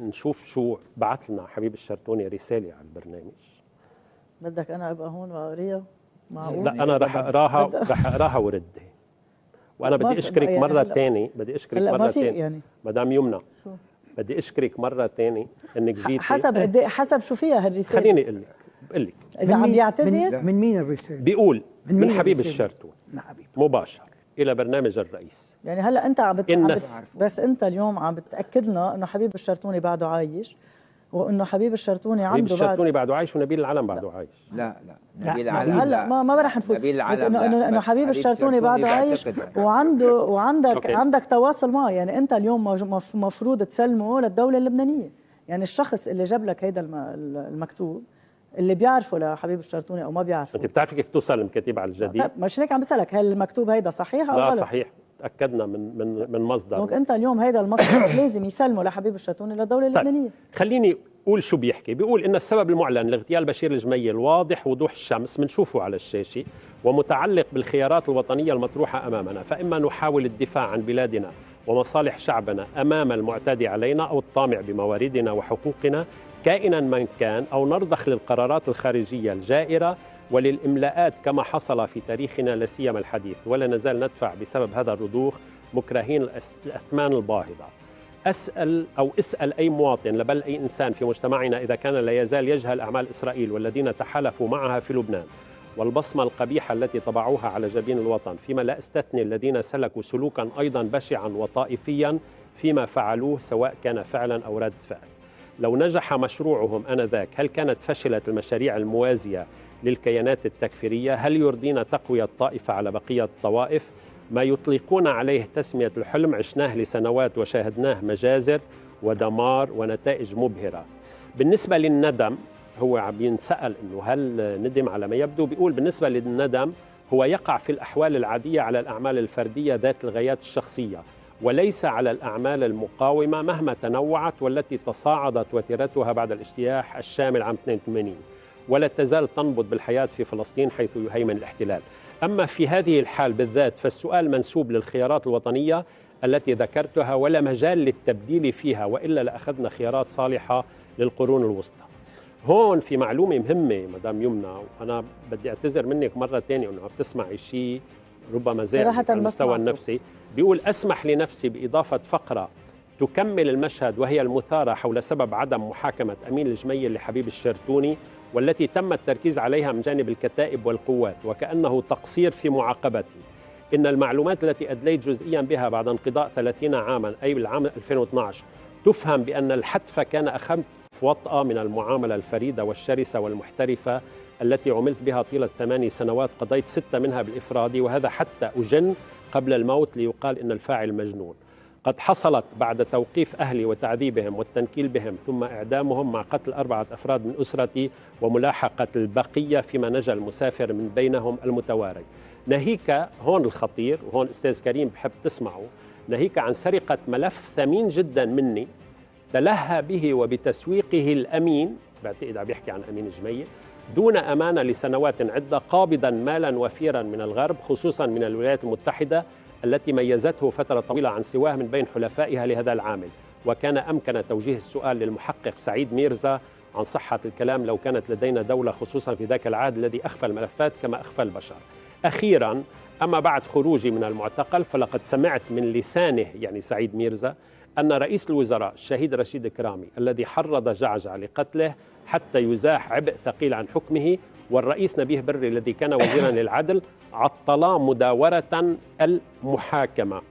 نشوف شو بعث لنا حبيب الشرتوني رسالة على البرنامج. بدك أنا أبقى هون وأقريها؟ معقول؟ لا أنا رح أقراها وردها. وأنا بدي أشكرك يعني مرة ثانية، يعني مدام يمنى، بدي أشكرك مرة ثانية إنك جيتي. حسب شو فيها هالرسالة. خليني أقول لك إذا عم بيعتذر من مين الرسالة؟ بيقول من حبيب الشرتوني مباشر إلى برنامج الرئيس. يعني هلا أنت بس أنت اليوم عم بتأكد لنا إنه حبيب الشرتوني بعده عايش، وإنه حبيب الشرتوني عنده حبيب الشرتوني بعده عايش ونبيل العلم بعده عايش. لا نبيل العلم هلا ما رح نفوت، بس إنه حبيب الشرتوني بعده عايش وعندك تواصل معه. يعني أنت اليوم مفروض تسلمه للدولة اللبنانية. يعني الشخص اللي جاب لك هيدا المكتوب اللي بيعرفه لحبيب الشرتوني او ما بيعرفه. انت بتعرفي كيف توصل المكاتيب على الجديد؟ طيب مش هيك عم بسالك، هل المكتوب هيدا صحيح او غلط؟ لا صحيح، تاكدنا من مصدر. دونك انت اليوم هيدا المصدر لازم يسلمه لحبيب الشرتوني للدوله اللبنانيه. طيب خليني اقول شو بيقول ان السبب المعلن لاغتيال بشير الجميل واضح وضوح الشمس، بنشوفه على الشاشه، ومتعلق بالخيارات الوطنيه المطروحه امامنا، فاما نحاول الدفاع عن بلادنا ومصالح شعبنا امام المعتدي علينا او الطامع بمواردنا وحقوقنا كائنا من كان، او نرضخ للقرارات الخارجيه الجائره وللاملاءات كما حصل في تاريخنا لا سيما الحديث، ولا نزال ندفع بسبب هذا الرضوخ مكرهين الاثمان الباهظه. اسال اي مواطن بل اي انسان في مجتمعنا اذا كان لا يزال يجهل اعمال اسرائيل والذين تحالفوا معها في لبنان والبصمه القبيحه التي طبعوها على جبين الوطن، فيما لا استثني الذين سلكوا سلوكا ايضا بشعا وطائفيا فيما فعلوه سواء كان فعلا او رد فعل. لو نجح مشروعهم آنذاك، هل كانت فشلت المشاريع الموازية للكيانات التكفيرية؟ هل يرضينا تقوية طائفة على بقية الطوائف؟ ما يطلقون عليه تسمية الحلم عشناه لسنوات وشاهدناه مجازر ودمار ونتائج مبهرة. بالنسبة للندم، هو عم ينسأل إنه هل ندم على ما يبدو؟ بيقول بالنسبة للندم هو يقع في الأحوال العادية على الأعمال الفردية ذات الغايات الشخصية، وليس على الأعمال المقاومة مهما تنوعت والتي تصاعدت وتيرتها بعد الاجتياح الشامل عام 82، ولا تزال تنبض بالحياة في فلسطين حيث يهيمن الاحتلال. أما في هذه الحال بالذات فالسؤال منسوب للخيارات الوطنية التي ذكرتها، ولا مجال للتبديل فيها، وإلا لأخذنا خيارات صالحة للقرون الوسطى. هون في معلومة مهمة مدام يمنى، وأنا بدي أعتذر منك مرة ثانية أنه عم تسمعي شيء ربما زائد على المستوى النفسي. بيقول أسمح لنفسي بإضافة فقرة تكمل المشهد، وهي المثارة حول سبب عدم محاكمة أمين الجميل لحبيب الشرتوني، والتي تم التركيز عليها من جانب الكتائب والقوات وكأنه تقصير في معاقبتي. إن المعلومات التي أدليت جزئيا بها بعد انقضاء 30 عاما أي بالعام 2012 تفهم بأن الحتف كان أخف وطأة من المعاملة الفريدة والشرسة والمحترفة التي عملت بها طيلة 8 سنوات، قضيت 6 منها بالإفرادي، وهذا حتى أجن قبل الموت ليقال إن الفاعل مجنون. قد حصلت بعد توقيف أهلي وتعذيبهم والتنكيل بهم ثم إعدامهم مع قتل 4 أفراد من أسرتي وملاحقة البقية فيما نجا المسافر من بينهم المتواري. ناهيك هون الخطير، وهون أستاذ كريم بحب تسمعه، ناهيك عن سرقة ملف ثمين جدا مني تلهى به وبتسويقه الأمين، بعتقد عم يحكي عن أمين جميل، دون أمانة لسنوات عدة، قابضا مالا وفيرا من الغرب خصوصا من الولايات المتحدة التي ميزته فترة طويلة عن سواه من بين حلفائها لهذا العامل. وكان أمكن توجيه السؤال للمحقق سعيد ميرزا عن صحة الكلام لو كانت لدينا دولة، خصوصا في ذاك العهد الذي أخفى الملفات كما أخفى البشر. أخيرا، أما بعد خروجي من المعتقل فلقد سمعت من لسانه يعني سعيد ميرزا أن رئيس الوزراء الشهيد رشيد كرامي الذي حرض جعجع لقتله حتى يزاح عبء ثقيل عن حكمه، والرئيس نبيه بري الذي كان وزيرا للعدل، عطلا مداورة المحاكمة.